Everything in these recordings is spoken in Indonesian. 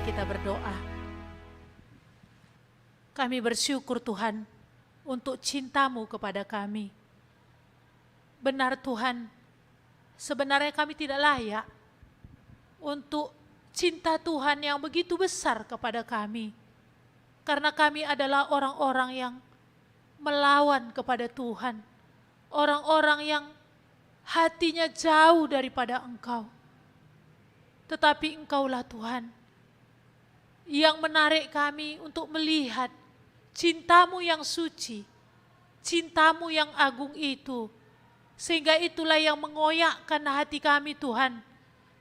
Mari kita berdoa. Kami bersyukur Tuhan untuk cinta-Mu kepada kami. Benar Tuhan, sebenarnya kami tidak layak untuk cinta Tuhan yang begitu besar kepada kami. Karena kami adalah orang-orang yang melawan kepada Tuhan. Orang-orang yang hatinya jauh daripada Engkau. Tetapi Engkaulah Tuhan yang menarik kami untuk melihat cinta-Mu yang suci, cinta-Mu yang agung itu. Sehingga itulah yang mengoyakkan hati kami Tuhan.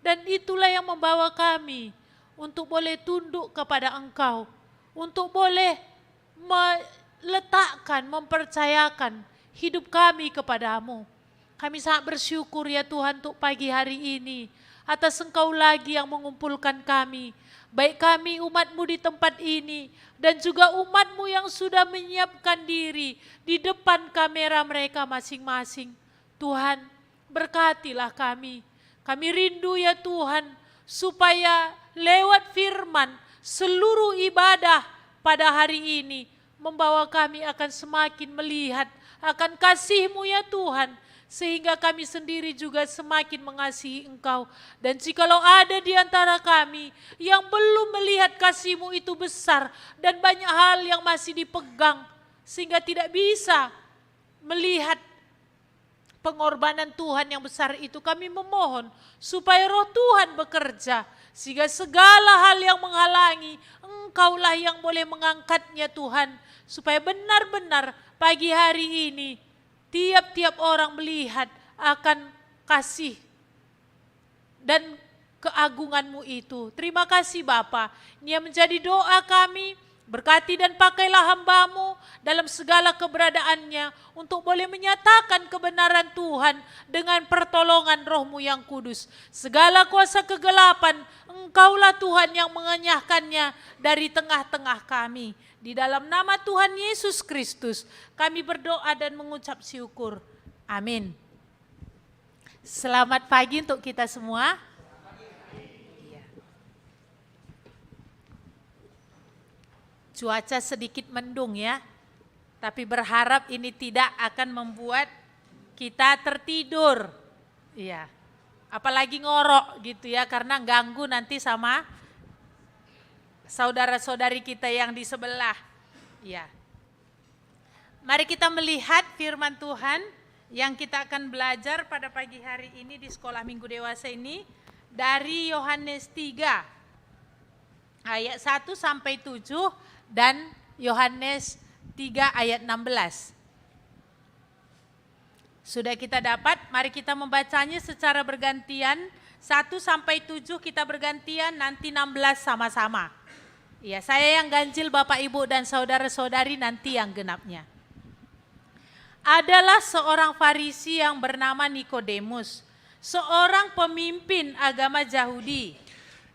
Dan itulah yang membawa kami untuk boleh tunduk kepada Engkau. Untuk boleh meletakkan, mempercayakan hidup kami kepadamu. Kami sangat bersyukur ya Tuhan untuk pagi hari ini. Atas Engkau lagi yang mengumpulkan kami. Baik kami umat-Mu di tempat ini. Dan juga umat-Mu yang sudah menyiapkan diri di depan kamera mereka masing-masing. Tuhan, berkatilah kami. Kami rindu ya Tuhan, supaya lewat firman seluruh ibadah pada hari ini membawa kami akan semakin melihat akan kasih-Mu ya Tuhan. Sehingga kami sendiri juga semakin mengasihi Engkau. Dan jikalau ada di antara kami yang belum melihat kasih-Mu itu besar dan banyak hal yang masih dipegang sehingga tidak bisa melihat pengorbanan Tuhan yang besar itu, kami memohon supaya Roh Tuhan bekerja sehingga segala hal yang menghalangi Engkaulah yang boleh mengangkatnya Tuhan, supaya benar-benar pagi hari ini tiap-tiap orang melihat akan kasih dan keagungan-Mu itu. Terima kasih Bapa. Ini yang menjadi doa kami. Berkati dan pakailah hamba-Mu dalam segala keberadaannya untuk boleh menyatakan kebenaran Tuhan dengan pertolongan Roh-Mu yang kudus. Segala kuasa kegelapan, Engkaulah Tuhan yang mengenyahkannya dari tengah-tengah kami. Di dalam nama Tuhan Yesus Kristus, kami berdoa dan mengucap syukur. Amin. Selamat pagi untuk kita semua. Cuaca sedikit mendung ya, tapi berharap ini tidak akan membuat kita tertidur. Iya, apalagi ngorok gitu ya, karena ganggu nanti sama saudara-saudari kita yang di sebelah. Iya. Mari kita melihat firman Tuhan yang kita akan belajar pada pagi hari ini di sekolah minggu dewasa ini dari Yohanes 3 ayat 1 sampai 7 dan Yohanes 3 ayat 16. Sudah kita dapat, mari kita membacanya secara bergantian. 1 sampai 7 kita bergantian, nanti 16 sama-sama. Ya, saya yang ganjil, Bapak Ibu dan saudara-saudari nanti yang genapnya. Adalah seorang Farisi yang bernama Nikodemus, seorang pemimpin agama Yahudi.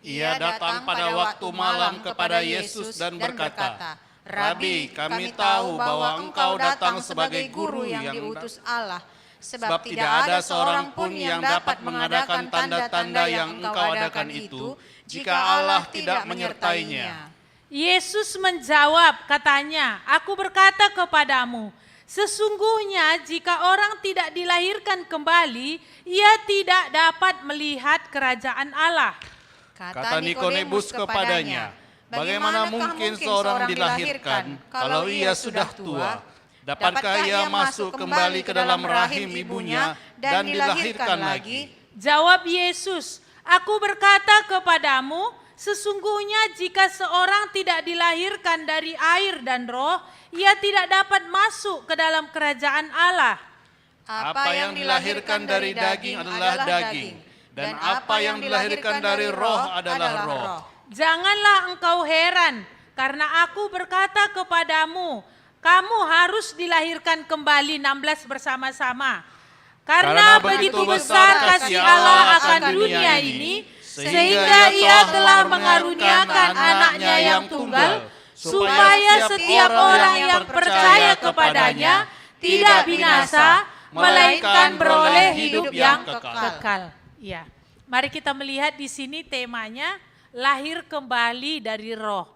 Ia datang pada waktu malam kepada Yesus dan berkata, "Rabi, kami tahu bahwa Engkau datang sebagai guru yang diutus Allah, sebab tidak ada seorang pun yang dapat mengadakan tanda-tanda yang Engkau adakan itu, jika Allah tidak menyertainya." Yesus menjawab, katanya, "Aku berkata kepadamu, sesungguhnya jika orang tidak dilahirkan kembali, ia tidak dapat melihat kerajaan Allah." Kata Nikodemus kepadanya, "Bagaimana mungkin seorang dilahirkan kalau ia sudah tua? Dapatkah ia masuk kembali ke dalam rahim ibunya dan dilahirkan lagi?" Jawab Yesus, "Aku berkata kepadamu, sesungguhnya jika seorang tidak dilahirkan dari air dan roh, ia tidak dapat masuk ke dalam kerajaan Allah. Apa yang dilahirkan dari daging adalah daging, dan apa yang dilahirkan dari roh adalah roh. Janganlah engkau heran, karena aku berkata kepadamu, kamu harus dilahirkan kembali." 16 bersama-sama. Karena begitu besar kasih Allah akan dunia ini, sehingga ia telah mengaruniakan anaknya yang tunggal, supaya setiap orang yang percaya kepadanya tidak binasa, melainkan beroleh hidup yang kekal. Ya, mari kita melihat di sini temanya lahir kembali dari roh.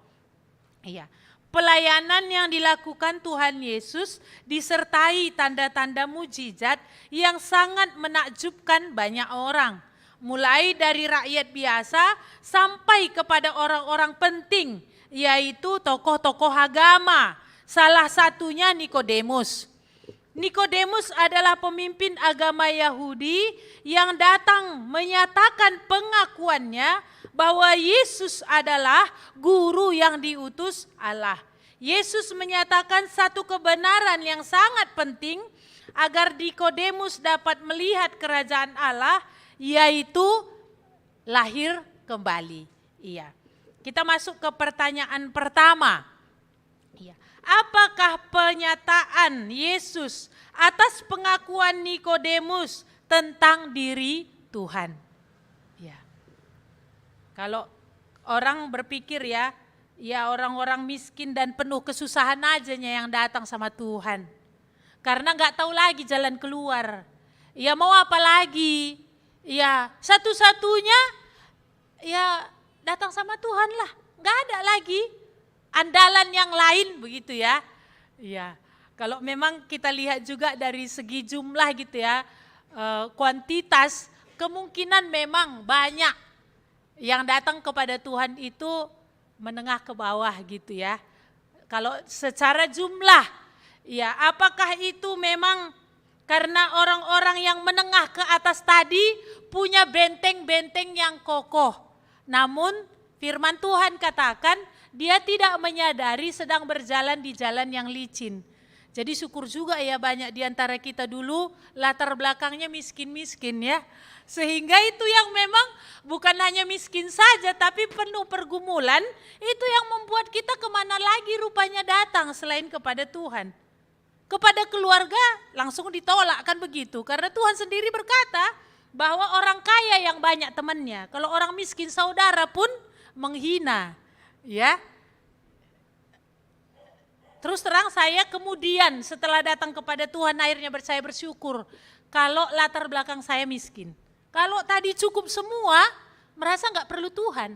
Iya. Pelayanan yang dilakukan Tuhan Yesus disertai tanda-tanda mujizat yang sangat menakjubkan banyak orang. Mulai dari rakyat biasa sampai kepada orang-orang penting, yaitu tokoh-tokoh agama. Salah satunya Nikodemus. Nikodemus adalah pemimpin agama Yahudi yang datang menyatakan pengakuannya bahwa Yesus adalah guru yang diutus Allah. Yesus menyatakan satu kebenaran yang sangat penting agar Nikodemus dapat melihat kerajaan Allah, yaitu lahir kembali. Iya. Kita masuk ke pertanyaan pertama. Iya. Apakah pernyataan Yesus atas pengakuan Nikodemus tentang diri Tuhan? Ya. Kalau orang berpikir ya orang-orang miskin dan penuh kesusahan aja yang datang sama Tuhan. Karena nggak tahu lagi jalan keluar. Ya mau apa lagi? Ya satu-satunya ya datang sama Tuhan lah. Nggak ada lagi andalan yang lain begitu ya. Ya. Kalau memang kita lihat juga dari segi jumlah gitu ya, kuantitas, kemungkinan memang banyak yang datang kepada Tuhan itu menengah ke bawah gitu ya. Kalau secara jumlah, ya apakah itu memang karena orang-orang yang menengah ke atas tadi punya benteng-benteng yang kokoh. Namun firman Tuhan katakan dia tidak menyadari sedang berjalan di jalan yang licin. Jadi syukur juga ya banyak di antara kita dulu latar belakangnya miskin-miskin ya. Sehingga itu yang memang bukan hanya miskin saja tapi penuh pergumulan, itu yang membuat kita kemana lagi rupanya datang selain kepada Tuhan. Kepada keluarga langsung ditolak kan begitu. Karena Tuhan sendiri berkata bahwa orang kaya yang banyak temannya. Kalau orang miskin saudara pun menghina ya. Terus terang saya kemudian setelah datang kepada Tuhan akhirnya saya bersyukur kalau latar belakang saya miskin. Kalau tadi cukup semua merasa gak perlu Tuhan.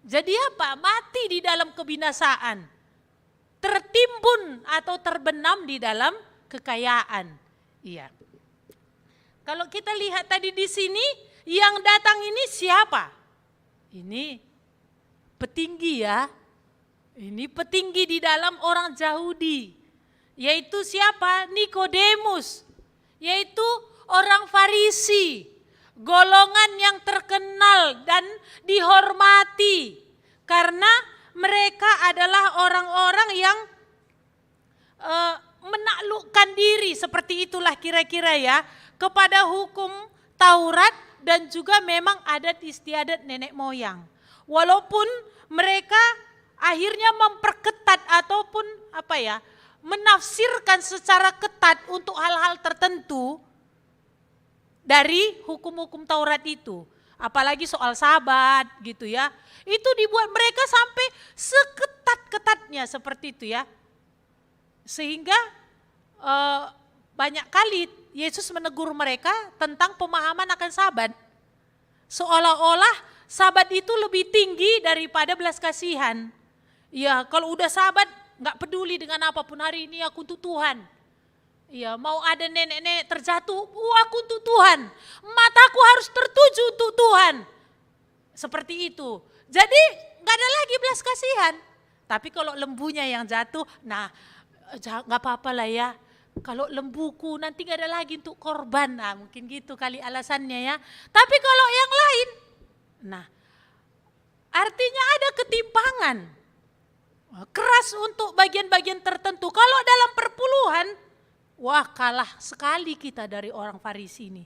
Jadi apa? Mati di dalam kebinasaan. Tertimbun atau terbenam di dalam kekayaan. Iya. Kalau kita lihat tadi di sini yang datang ini siapa? Ini petinggi ya. Ini petinggi di dalam orang Yahudi, yaitu siapa? Nikodemus, yaitu orang Farisi, golongan yang terkenal dan dihormati karena mereka adalah orang-orang yang menaklukkan diri, seperti itulah kira-kira ya, kepada hukum Taurat dan juga memang adat istiadat nenek moyang. Walaupun mereka akhirnya memperketat ataupun menafsirkan secara ketat untuk hal-hal tertentu dari hukum-hukum Taurat itu. Apalagi soal sabat gitu ya. Itu dibuat mereka sampai seketat-ketatnya seperti itu ya. Sehingga banyak kali Yesus menegur mereka tentang pemahaman akan sabat. Seolah-olah sabat itu lebih tinggi daripada belas kasihan. Ya kalau udah sabat gak peduli dengan apapun, hari ini aku untuk Tuhan. Ya mau ada nenek-nenek terjatuh, aku untuk Tuhan. Mataku harus tertuju untuk Tuhan. Seperti itu. Jadi gak ada lagi belas kasihan. Tapi kalau lembunya yang jatuh, nah gak apa-apa lah ya. Kalau lembuku nanti gak ada lagi untuk korban. Nah mungkin gitu kali alasannya ya. Tapi kalau yang lain, nah artinya ada ketimpangan. Keras untuk bagian-bagian tertentu. Kalau dalam perpuluhan, wah kalah sekali kita dari orang Farisi ini.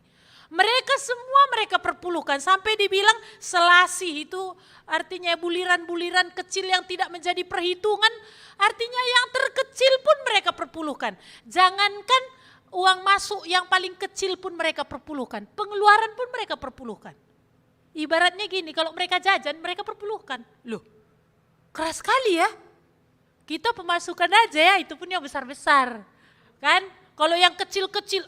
Mereka perpuluhkan sampai dibilang selasih, itu artinya buliran-buliran kecil yang tidak menjadi perhitungan. Artinya yang terkecil pun mereka perpuluhkan. Jangankan uang masuk yang paling kecil pun mereka perpuluhkan. Pengeluaran pun mereka perpuluhkan. Ibaratnya gini, kalau mereka jajan mereka perpuluhkan. Loh, keras sekali ya. Kita pemasukan aja ya, itu pun yang besar-besar. Kan? Kalau yang kecil-kecil,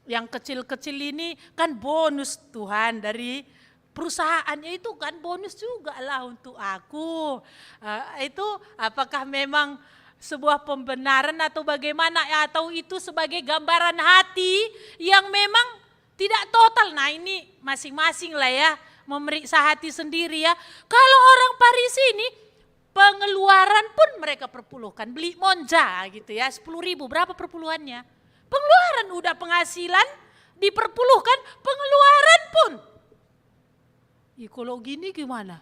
yang kecil-kecil ini kan bonus Tuhan dari perusahaannya itu kan bonus juga lah untuk aku. Itu apakah memang sebuah pembenaran atau bagaimana, atau itu sebagai gambaran hati yang memang tidak total? Nah ini masing-masing lah ya, memeriksa hati sendiri ya. Kalau orang Farisi ini pengeluaran pun mereka perpuluhkan, beli monja gitu ya, 10.000, berapa perpuluhannya? Pengeluaran udah penghasilan diperpuluhkan, pengeluaran pun. Ya, kalau gini gimana?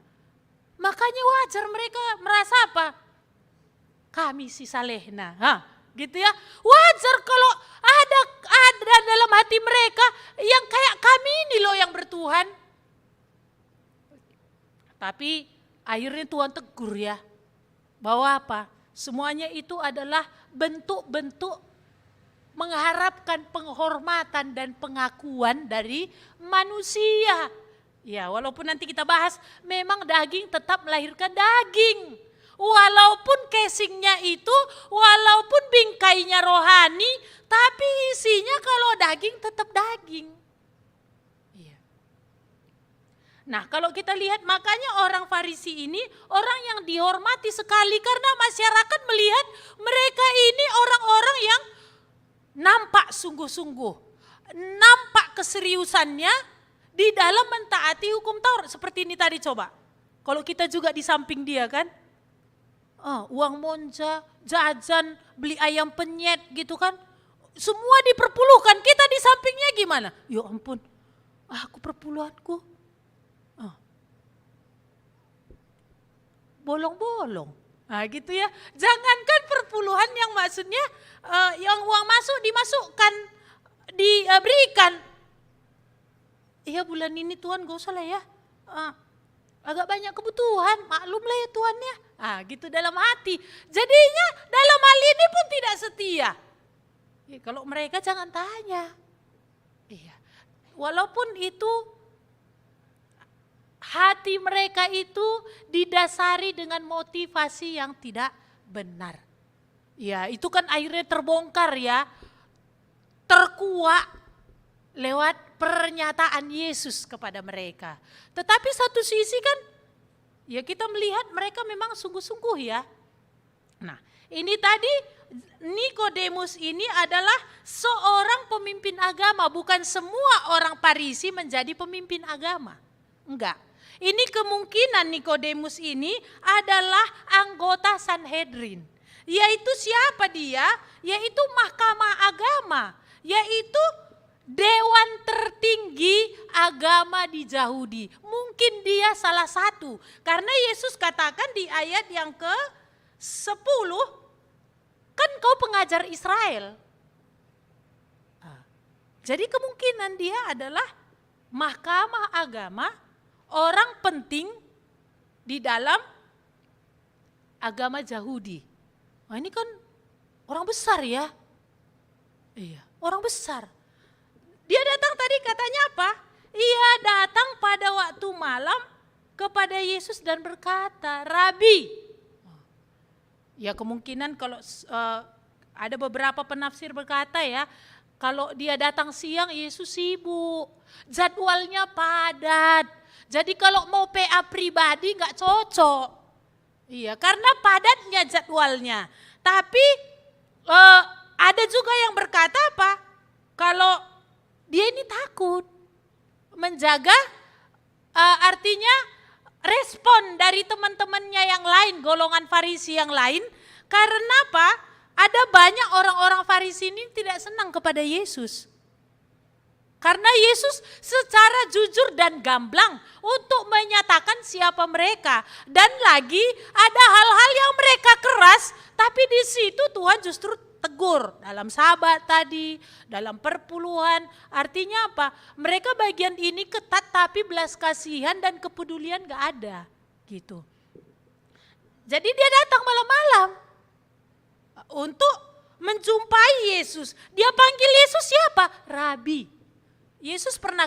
Makanya wajar mereka merasa apa? Kami si salehna, gitu ya. Wajar kalau ada dalam hati mereka yang kayak kami ini loh yang bertuhan. Tapi akhirnya Tuhan tegur ya, bahwa apa? Semuanya itu adalah bentuk-bentuk mengharapkan penghormatan dan pengakuan dari manusia. Ya, walaupun nanti kita bahas, memang daging tetap melahirkan daging. Walaupun casingnya itu, walaupun bingkainya rohani, tapi isinya kalau daging tetap daging. Iya. Nah, kalau kita lihat, makanya orang Farisi ini orang yang dihormati sekali karena masyarakat melihat mereka ini orang-orang yang nampak sungguh-sungguh, nampak keseriusannya di dalam mentaati hukum Taurat. Seperti ini tadi coba. Kalau kita juga di samping dia kan, uang monja, jajan, beli ayam penyet gitu kan, semua diperpuluhkan. Kita di sampingnya gimana? Ya ampun, aku perpuluhanku bolong-bolong. Nah gitu ya, jangankan perpuluhan yang maksudnya yang uang masuk dimasukkan, diberikan. Iya bulan ini Tuhan gak usah lah ya, agak banyak kebutuhan, maklum lah ya Tuhan ya. Gitu dalam hati. Jadinya dalam hal ini pun tidak setia. Ya, kalau mereka jangan tanya. Iya. Walaupun itu hati mereka itu didasari dengan motivasi yang tidak benar. Ya, itu kan akhirnya terbongkar ya. Terkuak lewat pernyataan Yesus kepada mereka. Tetapi satu sisi kan, ya kita melihat mereka memang sungguh-sungguh ya. Nah, ini tadi Nikodemus ini adalah seorang pemimpin agama. Bukan semua orang Farisi menjadi pemimpin agama. Enggak. Ini kemungkinan Nikodemus ini adalah anggota Sanhedrin. Yaitu siapa dia? Yaitu mahkamah agama. Yaitu dewan tertinggi agama di Yahudi. Mungkin dia salah satu. Karena Yesus katakan di ayat yang ke-10, kan kau pengajar Israel. Jadi kemungkinan dia adalah mahkamah agama, orang penting di dalam agama Yahudi. Nah ini kan orang besar ya. Iya, orang besar. Dia datang tadi katanya apa? Ia datang pada waktu malam kepada Yesus dan berkata, Rabi. Ya kemungkinan kalau ada beberapa penafsir berkata ya, kalau dia datang siang Yesus sibuk, jadwalnya padat. Jadi kalau mau PA pribadi nggak cocok. Iya, karena padatnya jadwalnya. Tapi ada juga yang berkata apa? Kalau dia ini takut menjaga artinya respon dari teman-temannya yang lain, golongan Farisi yang lain. Karena apa? Ada banyak orang-orang Farisi ini tidak senang kepada Yesus. Karena Yesus secara jujur dan gamblang untuk menyatakan siapa mereka. Dan lagi ada hal-hal yang mereka keras, tapi di situ Tuhan justru tegur. Dalam sahabat tadi, dalam perpuluhan, artinya apa? Mereka bagian ini ketat tapi belas kasihan dan kepedulian gak ada. Gitu. Jadi dia datang malam-malam untuk menjumpai Yesus. Dia panggil Yesus siapa? Rabi. Yesus pernah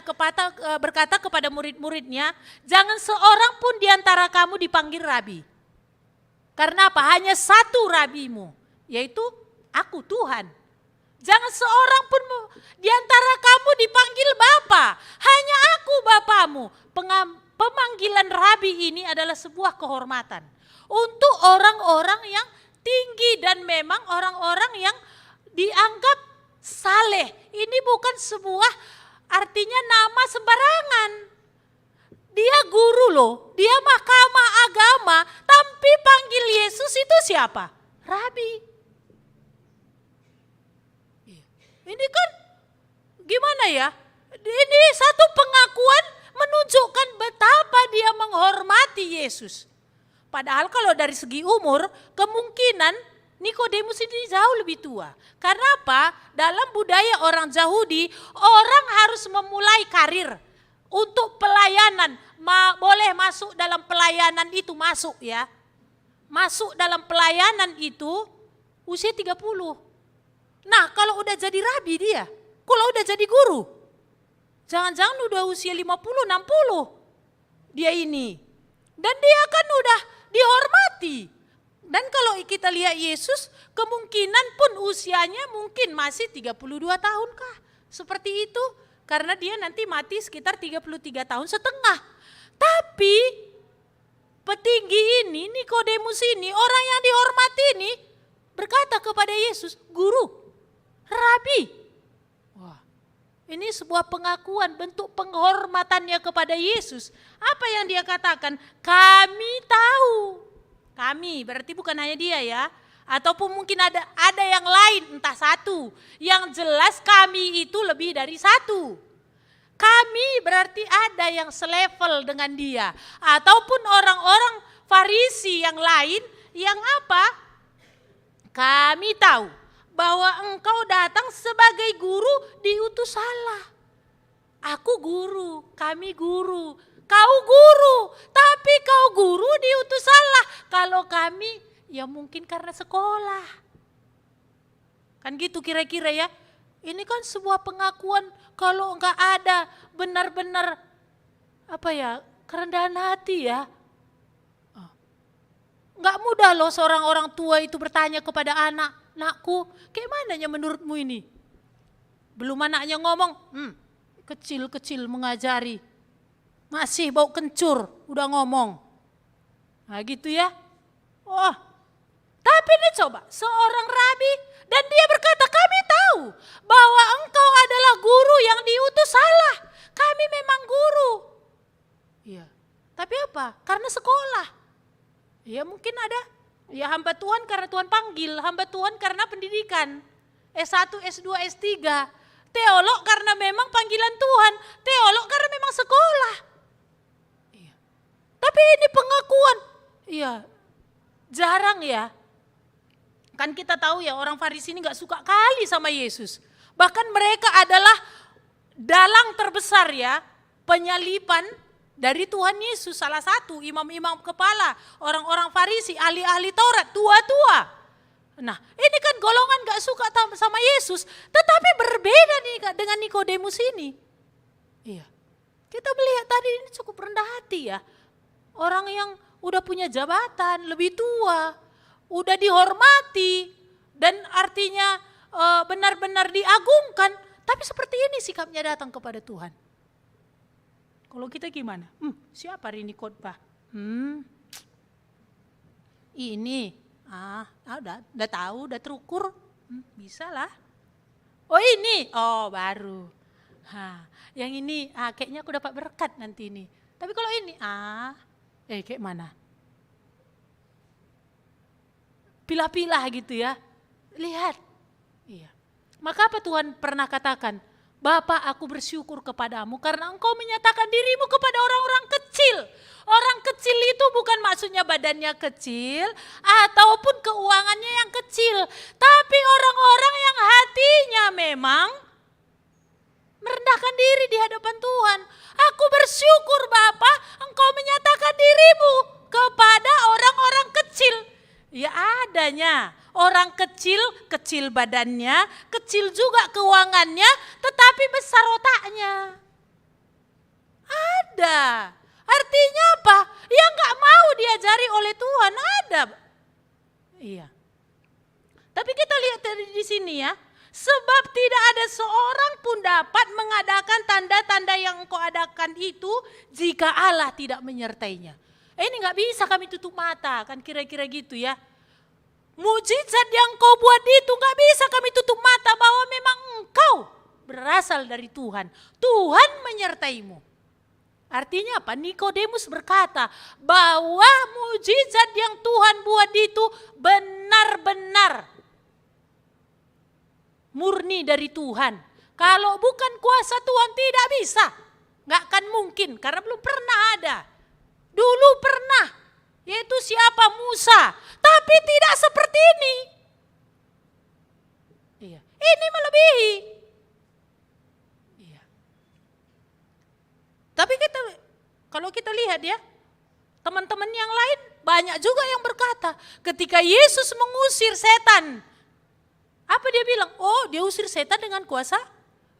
berkata kepada murid-muridnya, jangan seorang pun di antara kamu dipanggil Rabi. Karena apa? Hanya satu Rabimu, yaitu aku Tuhan. Jangan seorang pun di antara kamu dipanggil Bapa. Hanya aku Bapamu. Pemanggilan Rabi ini adalah sebuah kehormatan. Untuk orang-orang yang tinggi dan memang orang-orang yang dianggap saleh. Ini bukan sebuah artinya nama sembarangan. Dia guru loh, dia mahkamah agama, tapi panggil Yesus itu siapa? Rabi. Ini kan gimana ya? Ini satu pengakuan menunjukkan betapa dia menghormati Yesus. Padahal kalau dari segi umur, kemungkinan Nikodemus ini jauh lebih tua. Karena apa? Dalam budaya orang Yahudi, orang harus memulai karir untuk pelayanan. Boleh masuk dalam pelayanan itu, masuk ya. Masuk dalam pelayanan itu usia 30. Nah kalau udah jadi rabi dia, kalau udah jadi guru, jangan-jangan udah usia 50, 60 dia ini. Dan dia kan udah dihormati. Dan kalau kita lihat Yesus, kemungkinan pun usianya mungkin masih 32 tahun kah? Seperti itu, karena dia nanti mati sekitar 33 tahun setengah. Tapi petinggi ini, Nikodemus ini, orang yang dihormati ini, berkata kepada Yesus, Guru, Rabi. Wah, ini sebuah pengakuan, bentuk penghormatannya kepada Yesus. Apa yang dia katakan? Kami tahu. Kami, berarti bukan hanya dia ya. Ataupun mungkin ada yang lain, entah satu. Yang jelas kami itu lebih dari satu. Kami berarti ada yang selevel dengan dia. Ataupun orang-orang Farisi yang lain yang apa? Kami tahu bahwa engkau datang sebagai guru diutus Allah. Aku guru, kami guru. Kau guru, tapi kau guru diutus Allah. Kalau kami, ya mungkin karena sekolah. Kan gitu kira-kira ya. Ini kan sebuah pengakuan kalau enggak ada benar-benar kerendahan hati ya. Enggak mudah loh seorang orang tua itu bertanya kepada anak, nakku, kayak mananya menurutmu ini? Belum anaknya ngomong, kecil-kecil mengajari. Masih bau kencur, udah ngomong. Nah gitu ya. Oh, tapi ini coba, seorang rabi dan dia berkata, kami tahu bahwa engkau adalah guru yang diutus Allah. Kami memang guru. Iya, tapi apa? Karena sekolah. Ya mungkin ada, ya hamba Tuhan karena Tuhan panggil, hamba Tuhan karena pendidikan. S1, S2, S3. Teolog karena memang panggilan Tuhan. Teolog karena memang sekolah. Tapi ini pengakuan, iya jarang ya. Kan kita tahu ya orang Farisi ini gak suka kali sama Yesus. Bahkan mereka adalah dalang terbesar ya penyalipan dari Tuhan Yesus. Salah satu imam-imam kepala, orang-orang Farisi, ahli-ahli Taurat, tua-tua. Nah ini kan golongan gak suka sama Yesus. Tetapi berbeda nih dengan Nikodemus ini. Iya, kita melihat tadi ini cukup rendah hati ya. Orang yang udah punya jabatan, lebih tua, udah dihormati, dan artinya benar-benar diagungkan. Tapi seperti ini sikapnya datang kepada Tuhan. Kalau kita gimana? Siapa hari ini khotbah? Ini, udah tahu, udah terukur, bisa lah. Oh ini, baru. Yang ini, kayaknya aku dapat berkat nanti ini. Tapi kalau ini, kayak mana? Pilah-pilah gitu ya. Lihat. Iya. Maka apa Tuhan pernah katakan? Bapa, aku bersyukur kepadamu karena engkau menyatakan dirimu kepada orang-orang kecil. Orang kecil itu bukan maksudnya badannya kecil ataupun keuangannya yang kecil. Tapi orang-orang yang hatinya memang merendahkan diri di hadapan Tuhan. Aku bersyukur Bapa, engkau menyatakan dirimu kepada orang-orang kecil. Ya adanya, orang kecil, kecil badannya, kecil juga keuangannya, tetapi besar otaknya. Ada. Artinya apa? Yang gak mau diajari oleh Tuhan, ada. Iya. Tapi kita lihat dari di sini ya, Sebab tidak ada seorang pun dapat mengadakan tanda-tanda yang engkau adakan itu jika Allah tidak menyertainya. Ini nggak bisa kami tutup mata, kan kira-kira gitu ya. Mujizat yang kau buat itu nggak bisa kami tutup mata bahwa memang engkau berasal dari Tuhan. Tuhan menyertaimu. Artinya apa? Nikodemus berkata bahwa mujizat yang Tuhan buat itu benar-benar murni dari Tuhan. Kalau bukan kuasa Tuhan tidak bisa. Nggak akan mungkin karena belum pernah ada. Dulu pernah, yaitu siapa? Musa. Tapi tidak seperti ini. Iya. Ini melebihi. Iya. Tapi kalau kita lihat ya, teman-teman yang lain banyak juga yang berkata, ketika Yesus mengusir setan, apa dia bilang? Oh, dia usir setan dengan kuasa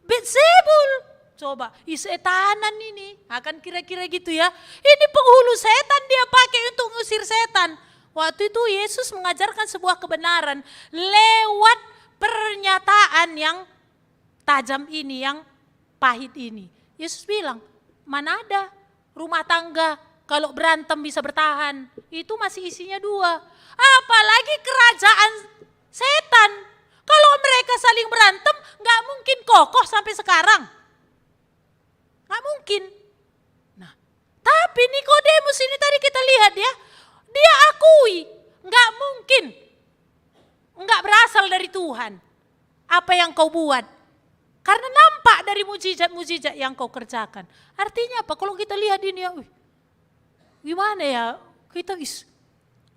Beelzebul. Coba, setanan ini. Akan kira-kira gitu ya. Ini penghulu setan dia pakai untuk mengusir setan. Waktu itu Yesus mengajarkan sebuah kebenaran lewat pernyataan yang tajam ini, yang pahit ini. Yesus bilang, mana ada rumah tangga kalau berantem bisa bertahan. Itu masih isinya 2. Apalagi kerajaan setan. Kalau mereka saling berantem, gak mungkin kokoh sampai sekarang. Gak mungkin. Nah, tapi Nikodemus ini tadi kita lihat ya, dia akui gak mungkin. Gak berasal dari Tuhan. Apa yang kau buat. Karena nampak dari mujizat-mujizat yang kau kerjakan. Artinya apa? Kalau kita lihat ini ya, gimana ya?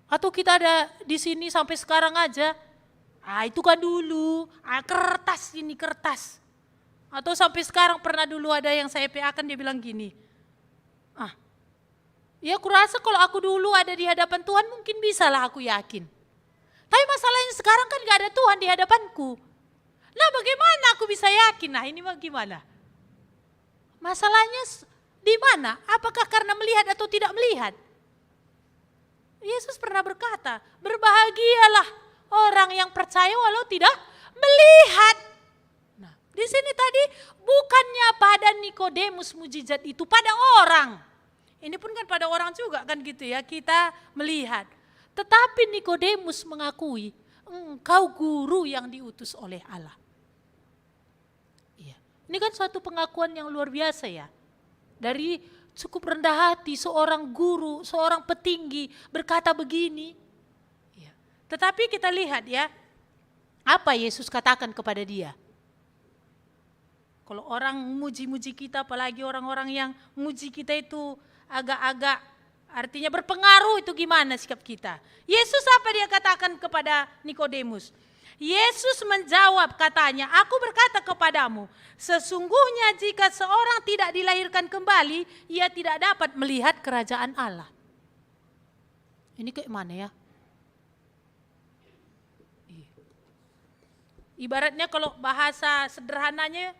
Atau kita ada di sini sampai sekarang aja. Itu kan dulu, kertas ini kertas. Atau sampai sekarang pernah dulu ada yang saya PA-kan dia bilang gini. Ya aku rasa kalau aku dulu ada di hadapan Tuhan mungkin bisa lah aku yakin. Tapi masalahnya sekarang kan gak ada Tuhan di hadapanku. Nah bagaimana aku bisa yakin? Nah ini bagaimana? Masalahnya di mana? Apakah karena melihat atau tidak melihat? Yesus pernah berkata, berbahagialah orang yang percaya walau tidak melihat. Nah, di sini tadi bukannya pada Nikodemus mujizat itu pada orang. Ini pun kan pada orang juga kan gitu ya, kita melihat. Tetapi Nikodemus mengakui, engkau guru yang diutus oleh Allah. Iya. Ini kan suatu pengakuan yang luar biasa ya. Dari cukup rendah hati seorang guru, seorang petinggi berkata begini. Tetapi kita lihat ya, apa Yesus katakan kepada dia. Kalau orang muji-muji kita, apalagi orang-orang yang muji kita itu agak-agak artinya berpengaruh, itu gimana sikap kita. Yesus apa dia katakan kepada Nikodemus? Yesus menjawab katanya, aku berkata kepadamu, sesungguhnya jika seorang tidak dilahirkan kembali, ia tidak dapat melihat kerajaan Allah. Ini kayak mana ya? Ibaratnya kalau bahasa sederhananya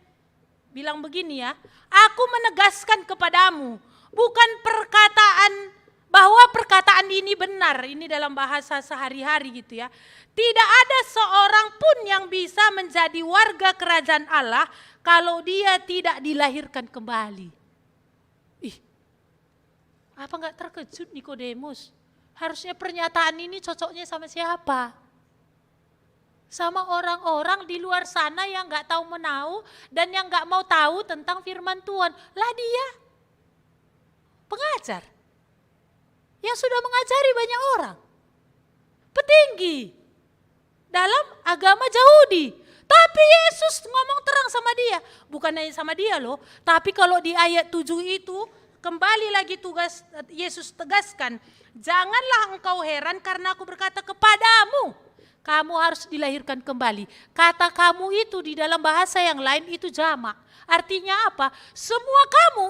bilang begini ya, aku menegaskan kepadamu, bukan perkataan bahwa perkataan ini benar, ini dalam bahasa sehari-hari gitu ya. Tidak ada seorang pun yang bisa menjadi warga kerajaan Allah kalau dia tidak dilahirkan kembali. Apa enggak terkejut Nikodemus? Harusnya pernyataan ini cocoknya sama siapa? Sama orang-orang di luar sana yang gak tahu menau dan yang gak mau tahu tentang firman Tuhan. Lah dia pengajar yang sudah mengajari banyak orang. Petinggi dalam agama Yahudi. Tapi Yesus ngomong terang sama dia. Bukan hanya sama dia loh. Tapi kalau di ayat 7 itu kembali lagi tugas Yesus tegaskan. Janganlah engkau heran karena aku berkata kepadamu. Kamu harus dilahirkan kembali. Kata kamu itu di dalam bahasa yang lain itu jamak. Artinya apa? Semua kamu.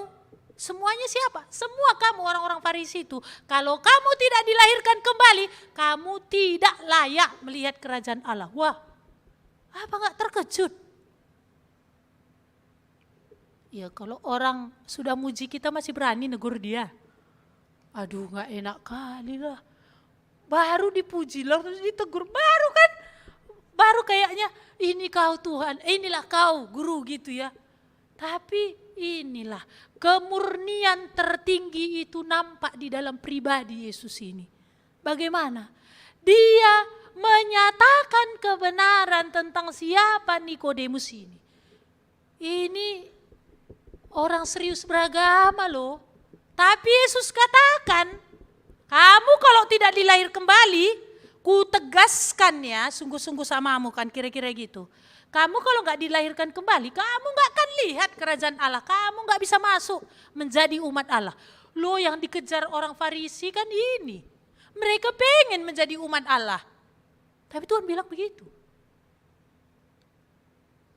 Semuanya siapa? Semua kamu orang-orang Farisi itu. Kalau kamu tidak dilahirkan kembali, kamu tidak layak melihat kerajaan Allah. Wah, apa gak terkejut? Ya kalau orang sudah muji kita masih berani negur dia. Aduh gak enak kali lah. Baru dipuji lalu ditegur, baru baru kayaknya ini kau Tuhan, inilah kau guru gitu ya. Tapi inilah kemurnian tertinggi itu nampak di dalam pribadi Yesus ini. Bagaimana? Dia menyatakan kebenaran tentang siapa Nikodemus ini. Ini orang serius beragama loh. Tapi Yesus katakan, kamu kalau tidak dilahir kembali, ku tegaskan ya, sungguh-sungguh samamu, kan kira-kira gitu. Kamu kalau nggak dilahirkan kembali, kamu nggak akan lihat kerajaan Allah. Kamu nggak bisa masuk menjadi umat Allah. Loh, yang dikejar orang Farisi kan ini. Mereka pengen menjadi umat Allah. Tapi Tuhan bilang begitu.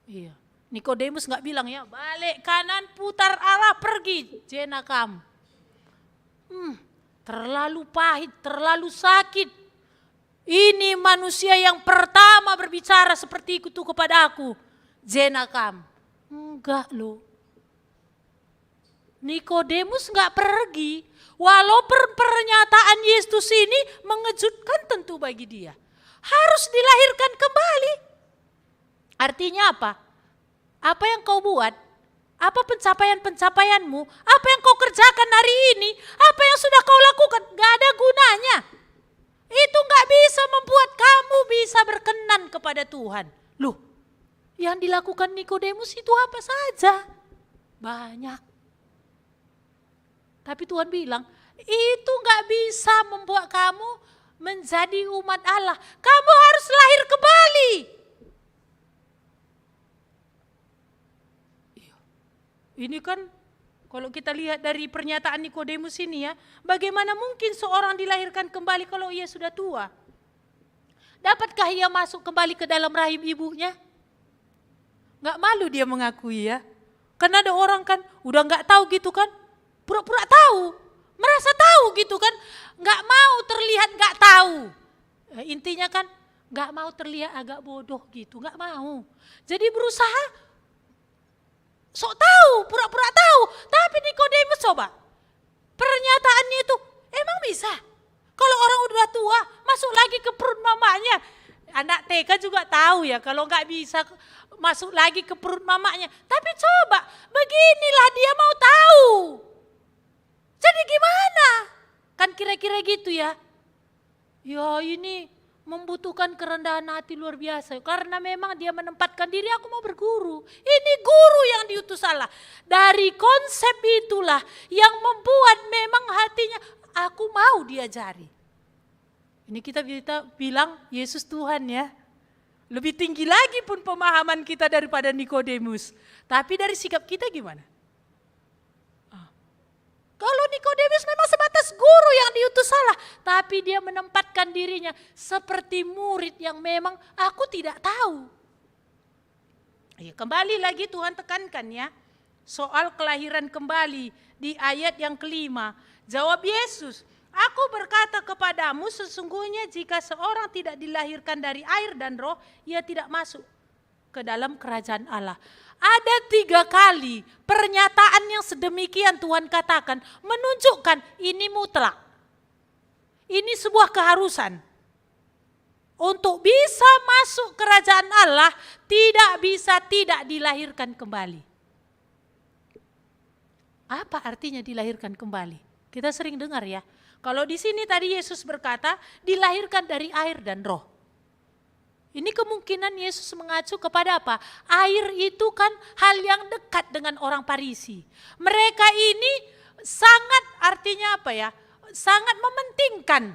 Iya. Nikodemus nggak bilang ya, balik kanan putar arah pergi, jenakam. Terlalu pahit, terlalu sakit. Ini manusia yang pertama berbicara seperti itu kepada aku. Jenakam. Enggak loh. Nikodemus enggak pergi. Walaupun pernyataan Yesus ini mengejutkan tentu bagi dia. Harus dilahirkan kembali. Artinya apa? Apa yang kau buat? Apa pencapaian-pencapaianmu? Apa yang kau kerjakan hari ini? Apa yang sudah kau lakukan? Gak ada gunanya. Itu gak bisa membuat kamu bisa berkenan kepada Tuhan. Loh, yang dilakukan Nikodemus itu apa saja? Banyak. Tapi Tuhan bilang, itu gak bisa membuat kamu menjadi umat Allah. Kamu harus lahir kembali. Ini kan kalau kita lihat dari pernyataan Nikodemus ini ya, bagaimana mungkin seorang dilahirkan kembali kalau ia sudah tua? Dapatkah ia masuk kembali ke dalam rahim ibunya? Gak malu dia mengakui ya. Karena ada orang kan udah gak tahu gitu kan, pura-pura tahu, merasa tahu gitu kan, gak mau terlihat gak tahu. Intinya kan gak mau terlihat agak bodoh gitu, gak mau. Jadi berusaha sok tahu, pura-pura tahu. Tapi Nikodemus coba, pernyataannya itu emang bisa? Kalau orang udah tua masuk lagi ke perut mamanya. Anak TK juga tahu ya kalau nggak bisa masuk lagi ke perut mamanya. Tapi coba, beginilah dia mau tahu. Jadi gimana? Kan kira-kira gitu ya. Ya ini membutuhkan kerendahan hati luar biasa. Karena memang dia menempatkan diri, aku mau berguru. Ini guru yang diutus Allah. Dari konsep itulah yang membuat memang hatinya, aku mau diajari. Ini kita bilang Yesus Tuhan ya. Lebih tinggi lagi pun pemahaman kita daripada Nikodemus. Tapi dari sikap kita gimana? Kalau Nikodemus memang sebatas guru yang diutus Allah, tapi dia menempatkan dirinya seperti murid yang memang aku tidak tahu. Ya, kembali lagi Tuhan tekankan ya, soal kelahiran kembali di ayat yang kelima. Jawab Yesus, aku berkata kepadamu sesungguhnya jika seorang tidak dilahirkan dari air dan roh, ia tidak masuk ke dalam kerajaan Allah. Ada 3 kali pernyataan yang sedemikian Tuhan katakan menunjukkan ini mutlak. Ini sebuah keharusan. Untuk bisa masuk kerajaan Allah tidak bisa tidak dilahirkan kembali. Apa artinya dilahirkan kembali? Kita sering dengar ya. Kalau di sini tadi Yesus berkata dilahirkan dari air dan roh. Ini kemungkinan Yesus mengacu kepada apa? Air itu kan hal yang dekat dengan orang Farisi. Mereka ini sangat artinya apa ya? Sangat mementingkan.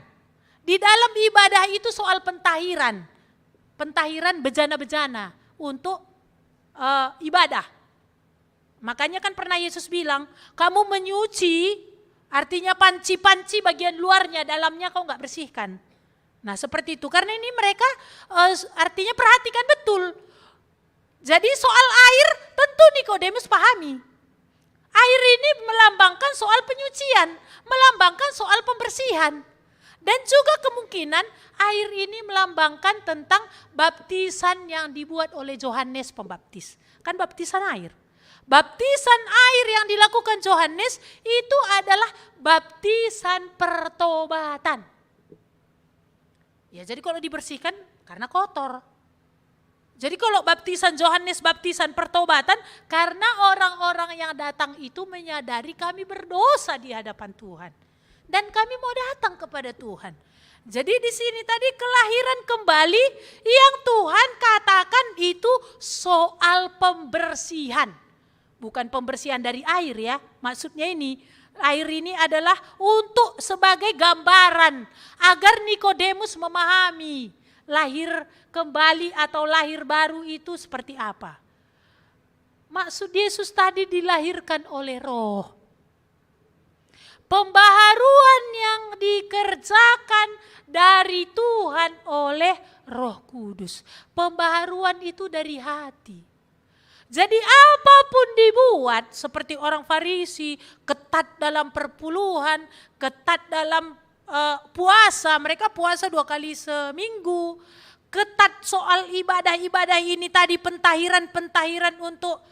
Di dalam ibadah itu soal pentahiran. Pentahiran bejana-bejana untuk ibadah. Makanya kan pernah Yesus bilang, kamu menyuci artinya panci-panci bagian luarnya, dalamnya kau gak bersihkan. Nah seperti itu, karena ini mereka artinya perhatikan betul. Jadi soal air tentu Nikodemus pahami. Air ini melambangkan soal penyucian, melambangkan soal pembersihan. Dan juga kemungkinan air ini melambangkan tentang baptisan yang dibuat oleh Yohanes Pembaptis. Kan baptisan air. Baptisan air yang dilakukan Yohanes itu adalah baptisan pertobatan. Ya jadi kalau dibersihkan karena kotor. Jadi kalau baptisan Yohanes, baptisan pertobatan, karena orang-orang yang datang itu menyadari kami berdosa di hadapan Tuhan. Dan kami mau datang kepada Tuhan. Jadi di sini tadi kelahiran kembali yang Tuhan katakan itu soal pembersihan. Bukan pembersihan dari air ya, maksudnya ini, air ini adalah untuk sebagai gambaran agar Nikodemus memahami lahir kembali atau lahir baru itu seperti apa. Maksud Yesus tadi dilahirkan oleh Roh. Pembaharuan yang dikerjakan dari Tuhan oleh Roh Kudus. Pembaharuan itu dari hati. Jadi apapun dibuat seperti orang Farisi, ketat dalam perpuluhan, ketat dalam puasa, mereka puasa 2 kali seminggu, ketat soal ibadah-ibadah ini tadi, pentahiran-pentahiran untuk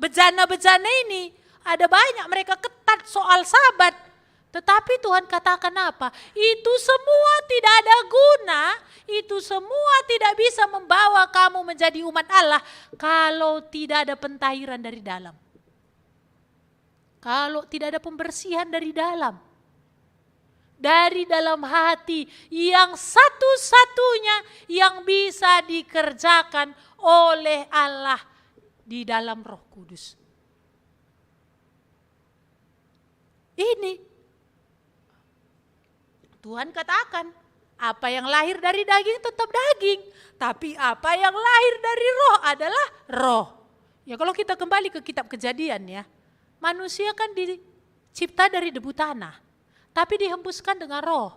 bejana-bejana ini, ada banyak mereka ketat soal Sabat. Tetapi Tuhan katakan apa? Itu semua tidak ada guna, itu semua tidak bisa membawa kamu menjadi umat Allah kalau tidak ada pentahiran dari dalam. Kalau tidak ada pembersihan dari dalam. Dari dalam hati yang satu-satunya yang bisa dikerjakan oleh Allah di dalam Roh Kudus. Ini Tuhan katakan, apa yang lahir dari daging tetap daging, tapi apa yang lahir dari roh adalah roh. Ya kalau kita kembali ke kitab Kejadian ya, manusia kan dicipta dari debu tanah, tapi dihembuskan dengan roh.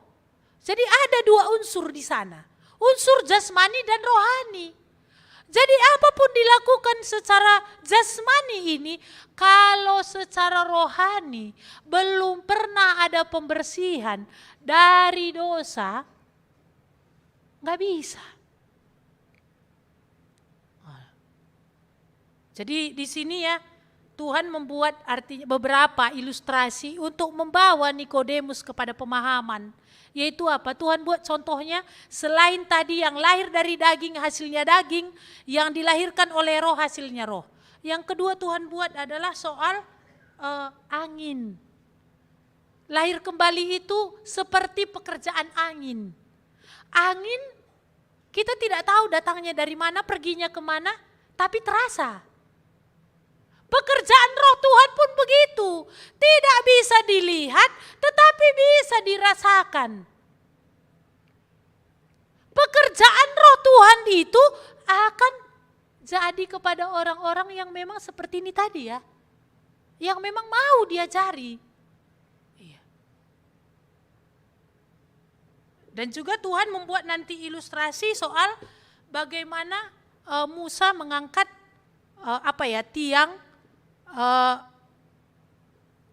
Jadi ada 2 unsur di sana, unsur jasmani dan rohani. Jadi apapun dilakukan secara jasmani ini, kalau secara rohani belum pernah ada pembersihan dari dosa, nggak bisa. Jadi di sini ya, Tuhan membuat artinya beberapa ilustrasi untuk membawa Nikodemus kepada pemahaman. Yaitu apa? Tuhan buat contohnya, selain tadi yang lahir dari daging hasilnya daging, yang dilahirkan oleh roh hasilnya roh. Yang kedua Tuhan buat adalah soal angin. Lahir kembali itu seperti pekerjaan angin. Angin kita tidak tahu datangnya dari mana, perginya kemana, tapi terasa. Pekerjaan roh Tuhan pun begitu. Tidak bisa dilihat, tetapi bisa dirasakan. Pekerjaan roh Tuhan itu akan jadi kepada orang-orang yang memang seperti ini tadi ya. Yang memang mau diajari. Iya. Dan juga Tuhan membuat nanti ilustrasi soal bagaimana Musa mengangkat tiang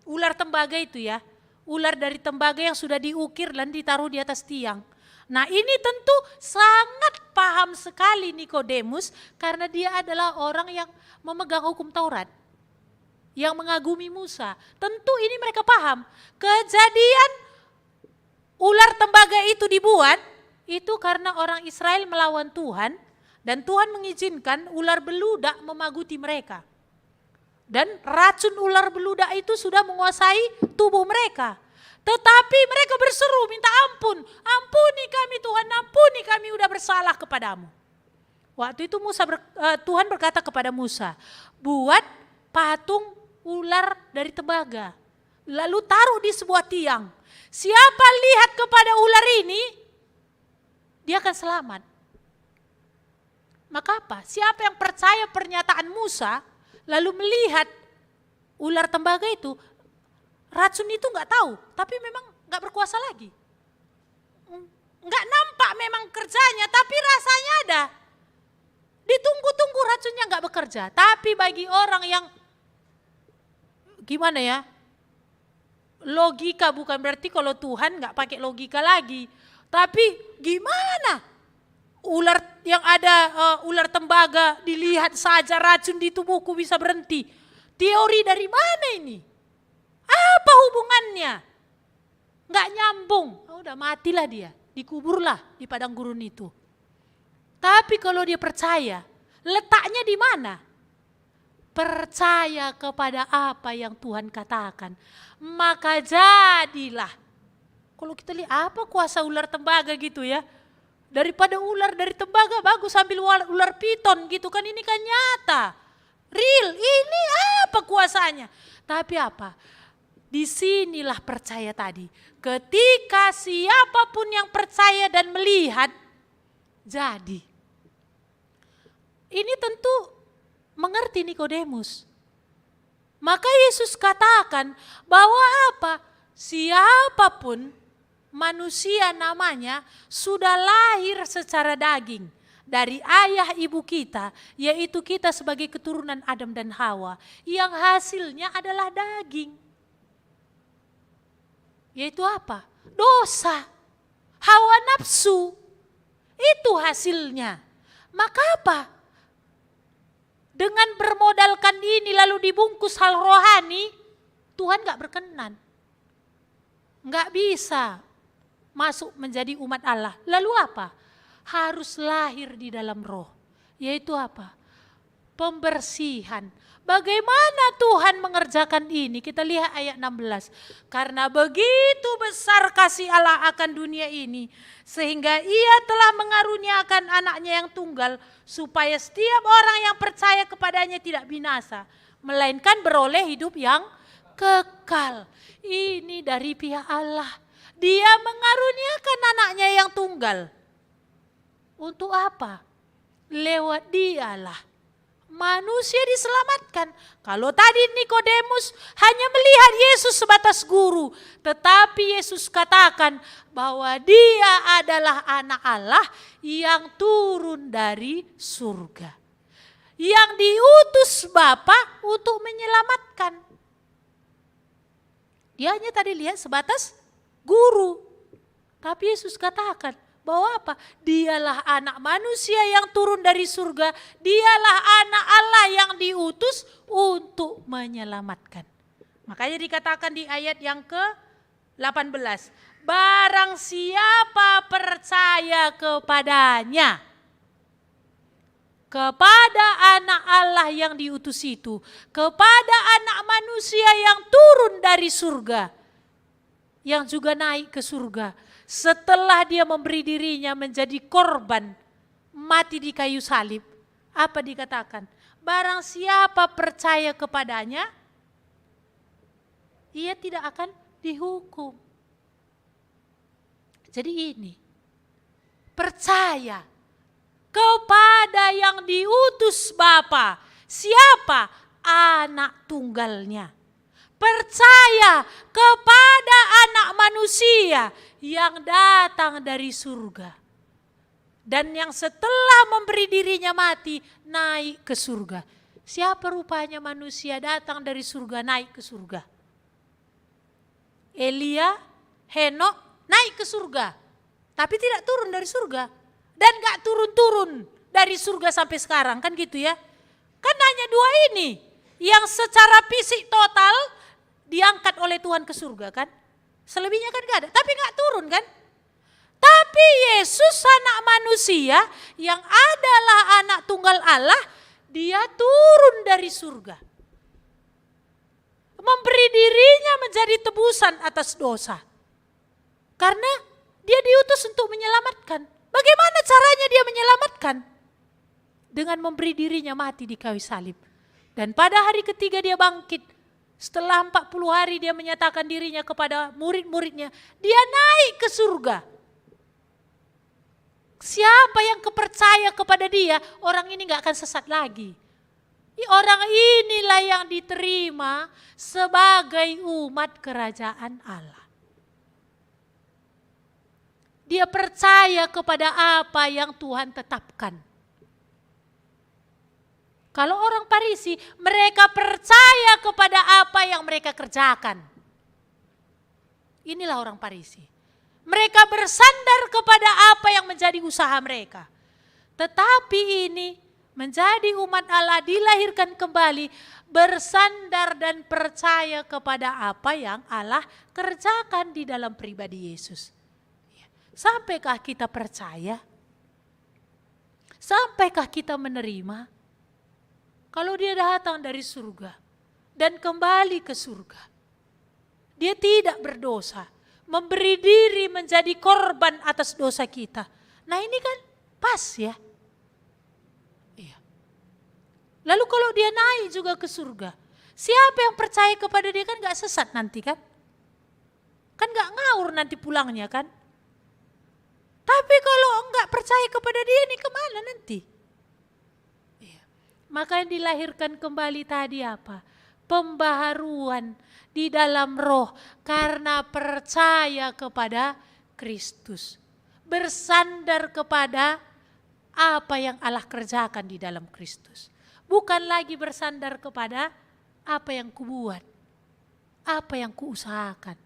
ular tembaga itu ya, ular dari tembaga yang sudah diukir dan ditaruh di atas tiang. Nah ini tentu sangat paham sekali Nikodemus karena dia adalah orang yang memegang hukum Taurat, yang mengagumi Musa. Tentu ini mereka paham. Kejadian ular tembaga itu dibuat, itu karena orang Israel melawan Tuhan dan Tuhan mengizinkan ular beludak memaguti mereka. Dan racun ular beludak itu sudah menguasai tubuh mereka. Tetapi mereka berseru minta ampun. Ampuni kami Tuhan, ampuni kami udah bersalah kepadamu. Waktu itu Tuhan berkata kepada Musa, buat patung ular dari tembaga. Lalu taruh di sebuah tiang. Siapa lihat kepada ular ini, dia akan selamat. Maka apa? Siapa yang percaya pernyataan Musa, lalu melihat ular tembaga itu, racun itu nggak tahu, tapi memang nggak berkuasa lagi. Nggak nampak memang kerjanya, tapi rasanya ada. Ditunggu-tunggu racunnya nggak bekerja. Tapi bagi orang yang gimana ya, logika bukan berarti kalau Tuhan nggak pakai logika lagi. Tapi gimana? Ular yang ada ular tembaga dilihat saja racun di tubuhku bisa berhenti. Teori dari mana ini? Apa hubungannya? Nggak nyambung. Oh, udah matilah dia, dikuburlah di padang gurun itu. Tapi kalau dia percaya, letaknya di mana? Percaya kepada apa yang Tuhan katakan, maka jadilah. Kalau kita lihat apa kuasa ular tembaga gitu ya. Daripada ular dari tembaga bagus ambil ular piton gitu kan, ini kan nyata. Real, ini apa kuasanya? Tapi apa? Disinilah percaya tadi. Ketika siapapun yang percaya dan melihat, jadi. Ini tentu mengerti Nikodemus. Maka Yesus katakan bahwa apa? Siapapun manusia namanya sudah lahir secara daging dari ayah ibu kita, yaitu kita sebagai keturunan Adam dan Hawa, yang hasilnya adalah daging. Yaitu apa? Dosa, hawa nafsu, itu hasilnya. Maka apa? Dengan bermodalkan ini lalu dibungkus hal rohani, Tuhan gak berkenan. Gak bisa masuk menjadi umat Allah. Lalu apa? Harus lahir di dalam roh. Yaitu apa? Pembersihan. Bagaimana Tuhan mengerjakan ini? Kita lihat ayat 16. Karena begitu besar kasih Allah akan dunia ini, sehingga Ia telah mengaruniakan anaknya yang tunggal, supaya setiap orang yang percaya kepadanya tidak binasa, melainkan beroleh hidup yang kekal. Ini dari pihak Allah. Dia mengaruniakan anaknya yang tunggal. Untuk apa? Lewat dialah manusia diselamatkan. Kalau tadi Nikodemus hanya melihat Yesus sebatas guru, tetapi Yesus katakan bahwa dia adalah anak Allah yang turun dari surga, yang diutus Bapa untuk menyelamatkan. Dia hanya tadi lihat sebatas guru, tapi Yesus katakan bahwa apa? Dialah anak manusia yang turun dari surga. Dialah anak Allah yang diutus untuk menyelamatkan. Makanya dikatakan di ayat yang ke-18. Barang siapa percaya kepadanya, kepada anak Allah yang diutus itu, kepada anak manusia yang turun dari surga, yang juga naik ke surga, setelah dia memberi dirinya menjadi korban, mati di kayu salib, apa dikatakan? Barang siapa percaya kepadanya, ia tidak akan dihukum. Jadi ini, percaya kepada yang diutus Bapa. Siapa? Anak tunggalnya. Percaya kepada anak manusia yang datang dari surga. Dan yang setelah memberi dirinya mati, naik ke surga. Siapa rupanya manusia datang dari surga, naik ke surga? Elia, Henok, naik ke surga. Tapi tidak turun dari surga. Dan gak turun-turun dari surga sampai sekarang, kan gitu ya. Kan hanya dua ini yang secara fisik total diangkat oleh Tuhan ke surga kan. Selebihnya kan gak ada, tapi gak turun kan. Tapi Yesus anak manusia yang adalah anak tunggal Allah, dia turun dari surga. Memberi dirinya menjadi tebusan atas dosa. Karena dia diutus untuk menyelamatkan. Bagaimana caranya dia menyelamatkan? Dengan memberi dirinya mati di kayu salib. Dan pada hari ketiga dia bangkit. Setelah 40 hari dia menyatakan dirinya kepada murid-muridnya. Dia naik ke surga. Siapa yang percaya kepada dia, orang ini gak akan sesat lagi. Orang inilah yang diterima sebagai umat kerajaan Allah. Dia percaya kepada apa yang Tuhan tetapkan. Kalau orang Farisi, mereka percaya kepada apa yang mereka kerjakan. Inilah orang Farisi. Mereka bersandar kepada apa yang menjadi usaha mereka. Tetapi ini menjadi umat Allah dilahirkan kembali, bersandar dan percaya kepada apa yang Allah kerjakan di dalam pribadi Yesus. Sampaikah kita percaya? Sampaikah kita menerima kalau dia datang dari surga dan kembali ke surga? Dia tidak berdosa, memberi diri menjadi korban atas dosa kita. Nah ini kan pas ya. Iya. Lalu kalau dia naik juga ke surga, siapa yang percaya kepada dia kan gak sesat nanti kan? Kan gak ngawur nanti pulangnya kan? Tapi kalau enggak percaya kepada dia ini kemana nanti? Iya. Maka yang dilahirkan kembali tadi apa? Pembaharuan di dalam roh karena percaya kepada Kristus. Bersandar kepada apa yang Allah kerjakan di dalam Kristus. Bukan lagi bersandar kepada apa yang kubuat, apa yang kuusahakan.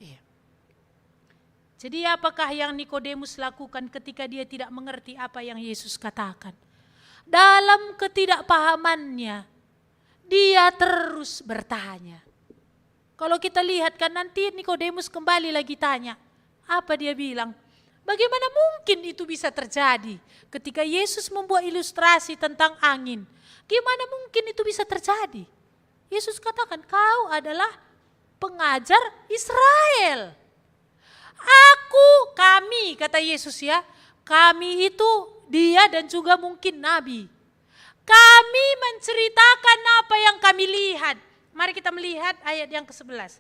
Iya. Jadi apakah yang Nikodemus lakukan ketika dia tidak mengerti apa yang Yesus katakan? Dalam ketidakpahamannya, dia terus bertanya. Kalau kita lihat kan nanti Nikodemus kembali lagi tanya. Apa dia bilang? Bagaimana mungkin itu bisa terjadi ketika Yesus membuat ilustrasi tentang angin? Gimana mungkin itu bisa terjadi? Yesus katakan, kau adalah pengajar Israel. Kami, kata Yesus ya. Kami itu dia dan juga mungkin nabi. Kami menceritakan apa yang kami lihat. Mari kita melihat ayat yang ke-11.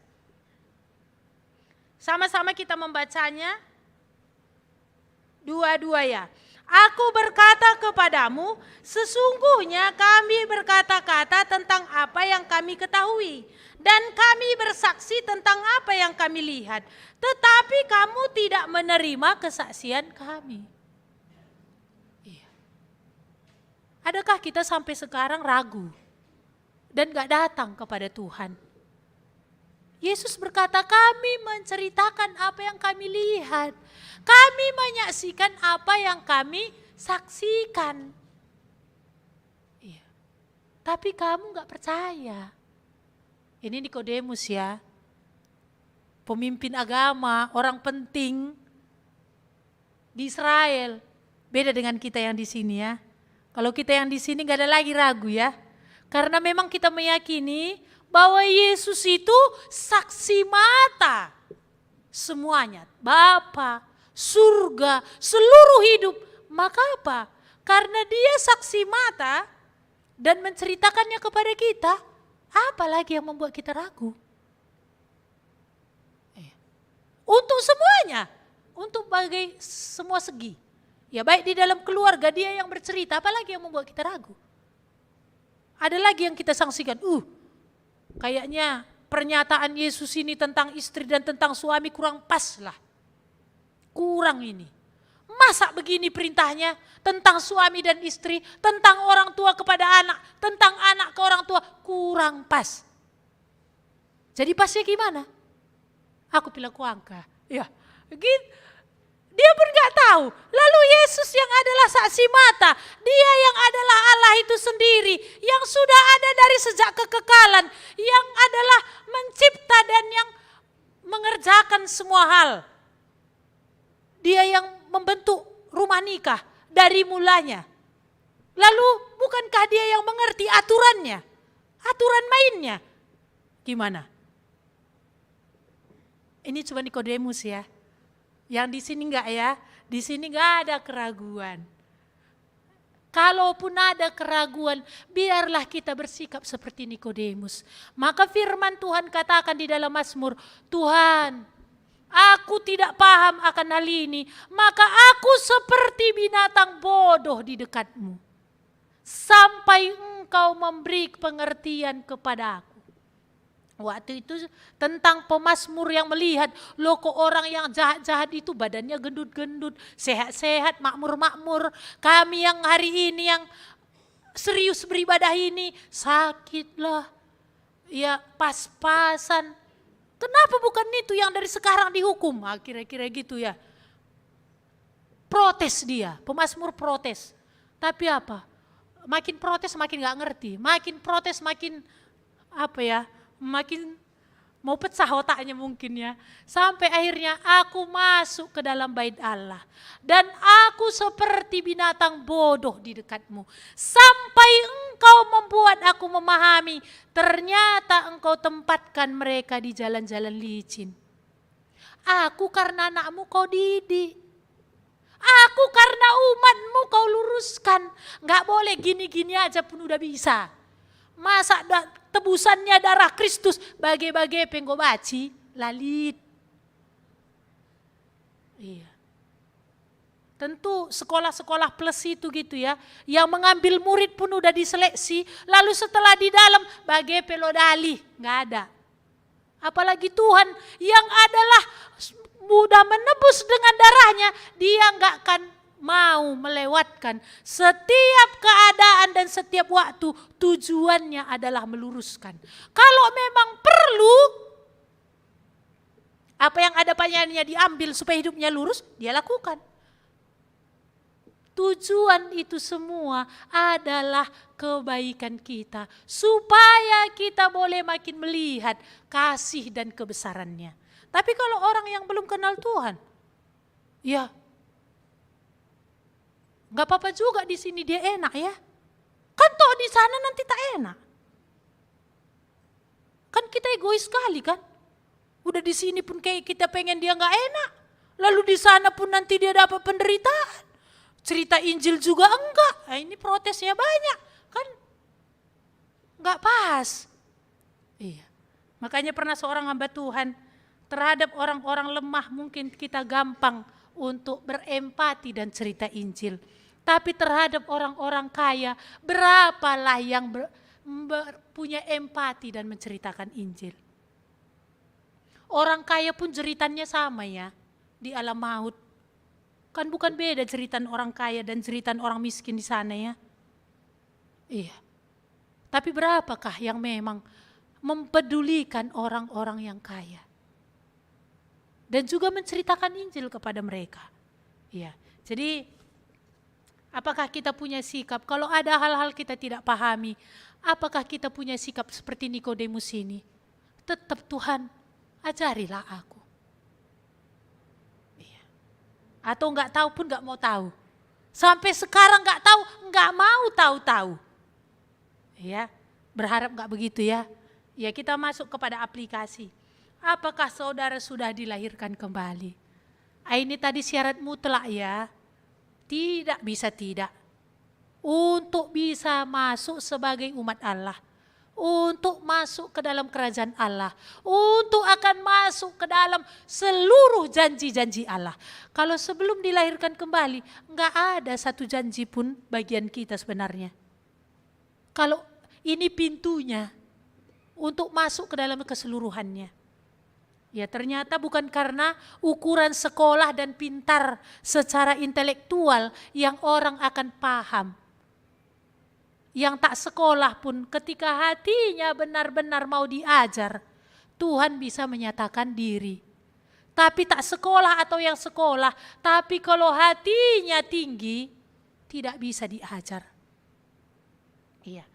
Sama-sama kita membacanya. Dua-dua ya. Aku berkata kepadamu, sesungguhnya kami berkata-kata tentang apa yang kami ketahui. Dan kami bersaksi tentang apa yang kami lihat. Tetapi kamu tidak menerima kesaksian kami. Adakah kita sampai sekarang ragu dan gak datang kepada Tuhan? Yesus berkata, kami menceritakan apa yang kami lihat. Kami menyaksikan apa yang kami saksikan. Iya. Tapi kamu gak percaya. Ini Nikodemus ya. Pemimpin agama, orang penting di Israel. Beda dengan kita yang di sini ya. Kalau kita yang di sini gak ada lagi ragu ya. Karena memang kita meyakini bahwa Yesus itu saksi mata. Semuanya, Bapa, surga, seluruh hidup. Maka apa? Karena dia saksi mata dan menceritakannya kepada kita, apa lagi yang membuat kita ragu? Untuk semuanya, untuk bagai semua segi. Ya baik di dalam keluarga dia yang bercerita, apalagi yang membuat kita ragu. Ada lagi yang kita saksikan, kayaknya pernyataan Yesus ini tentang istri dan tentang suami kurang pas lah. Kurang ini. Masa begini perintahnya tentang suami dan istri, tentang orang tua kepada anak, tentang anak ke orang tua, kurang pas. Jadi pasnya gimana? Aku bilang kuangka. Ya, gitu. Dia pun gak tahu. Lalu Yesus yang adalah saksi mata. Dia yang adalah Allah itu sendiri. Yang sudah ada dari sejak kekekalan. Yang adalah mencipta dan yang mengerjakan semua hal. Dia yang membentuk rumah nikah dari mulanya. Lalu bukankah dia yang mengerti aturannya? Aturan mainnya. Gimana? Ini cuma Nikodemus ya. Yang di sini enggak ya, di sini enggak ada keraguan. Kalaupun ada keraguan, biarlah kita bersikap seperti Nikodemus. Maka firman Tuhan katakan di dalam Mazmur, Tuhan, aku tidak paham akan hal ini, maka aku seperti binatang bodoh di dekatmu. Sampai engkau memberi pengertian kepada aku. Waktu itu tentang pemazmur yang melihat, loh kok orang yang jahat-jahat itu badannya gendut-gendut, sehat-sehat, makmur-makmur. Kami yang hari ini yang serius beribadah ini sakitlah, ya pas-pasan. Kenapa bukan itu yang dari sekarang dihukum? Kira-kira gitu ya. Protes dia, pemazmur protes. Tapi apa? Makin protes makin gak ngerti, makin protes makin apa ya? Makin Mau pecah otaknya mungkin ya. Sampai akhirnya aku masuk ke dalam bait Allah. Dan aku seperti binatang bodoh di dekatmu. Sampai engkau membuat aku memahami. Ternyata engkau tempatkan mereka di jalan-jalan licin. Aku karena anakmu kau didik. Aku karena umatmu kau luruskan. Gak boleh gini-gini aja pun udah bisa. Masa tebusannya darah Kristus bagi-bagi penggo baci lalit. Iya. Tentu sekolah-sekolah plus itu gitu ya. Yang mengambil murid pun udah diseleksi. Lalu setelah di dalam bagi pelodali. Gak ada. Apalagi Tuhan yang adalah mudah menebus dengan darahnya. Dia gak akan mau melewatkan setiap keadaan dan setiap waktu. Tujuannya adalah meluruskan. Kalau memang perlu, apa yang ada padanya diambil supaya hidupnya lurus, dia lakukan. Tujuan itu semua adalah kebaikan kita. Supaya kita boleh makin melihat kasih dan kebesarannya. Tapi kalau orang yang belum kenal Tuhan, ya gak apa-apa juga di sini dia enak ya. Kan toh di sana nanti tak enak. Kan kita egois sekali kan. Udah di sini pun kayak kita pengen dia gak enak. Lalu di sana pun nanti dia dapat penderitaan. Cerita Injil juga enggak. Nah, ini protesnya banyak. Kan gak pas. Iya. Makanya pernah seorang hamba Tuhan terhadap orang-orang lemah mungkin kita gampang untuk berempati dan cerita Injil. Tapi terhadap orang-orang kaya, berapalah yang punya empati dan menceritakan Injil. Orang kaya pun jeritannya sama ya, di alam maut. Kan bukan beda jeritan orang kaya dan jeritan orang miskin di sana ya. Iya. Tapi berapakah yang memang mempedulikan orang-orang yang kaya? Dan juga menceritakan Injil kepada mereka. Iya. Jadi apakah kita punya sikap, kalau ada hal-hal kita tidak pahami, apakah kita punya sikap seperti Nikodemus ini? Tetap Tuhan, ajarilah aku. Iya. Atau enggak tahu pun enggak mau tahu. Sampai sekarang enggak tahu, enggak mau tahu-tahu. Ya, berharap enggak begitu ya. Ya, kita masuk kepada aplikasi. Apakah saudara sudah dilahirkan kembali? Ini tadi syarat mutlak ya. Tidak bisa tidak. Untuk bisa masuk sebagai umat Allah. Untuk masuk ke dalam kerajaan Allah. Untuk akan masuk ke dalam seluruh janji-janji Allah. Kalau sebelum dilahirkan kembali, enggak ada satu janji pun bagian kita sebenarnya. Kalau ini pintunya untuk masuk ke dalam keseluruhannya. Ya ternyata bukan karena ukuran sekolah dan pintar secara intelektual yang orang akan paham. Yang tak sekolah pun ketika hatinya benar-benar mau diajar, Tuhan bisa menyatakan diri. Tapi tak sekolah atau yang sekolah, tapi kalau hatinya tinggi, tidak bisa diajar. Iya.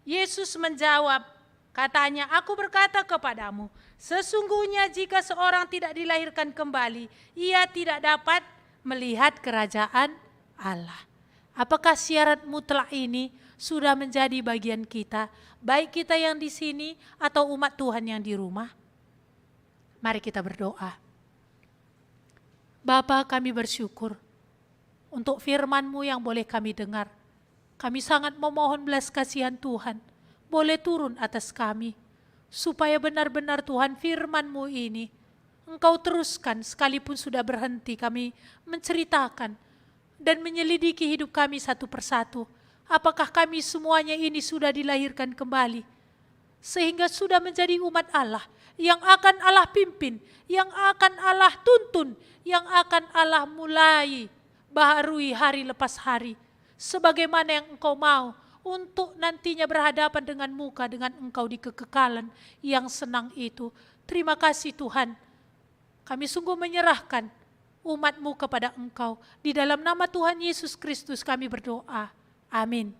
Yesus menjawab, katanya, aku berkata kepadamu, sesungguhnya jika seorang tidak dilahirkan kembali, ia tidak dapat melihat kerajaan Allah. Apakah syarat mutlak ini sudah menjadi bagian kita, baik kita yang di sini atau umat Tuhan yang di rumah? Mari kita berdoa. Bapa, kami bersyukur untuk firman-Mu yang boleh kami dengar. Kami sangat memohon belas kasihan Tuhan, boleh turun atas kami, supaya benar-benar Tuhan firman-Mu ini Engkau teruskan sekalipun sudah berhenti kami menceritakan dan menyelidiki hidup kami satu persatu. Apakah kami semuanya ini sudah dilahirkan kembali, sehingga sudah menjadi umat Allah yang akan Allah pimpin, yang akan Allah tuntun, yang akan Allah mulai baharui hari lepas hari, sebagaimana yang Engkau mau, untuk nantinya berhadapan dengan muka dengan Engkau di kekekalan yang senang itu. Terima kasih Tuhan, kami sungguh menyerahkan umat-Mu kepada Engkau. Di dalam nama Tuhan Yesus Kristus kami berdoa. Amin.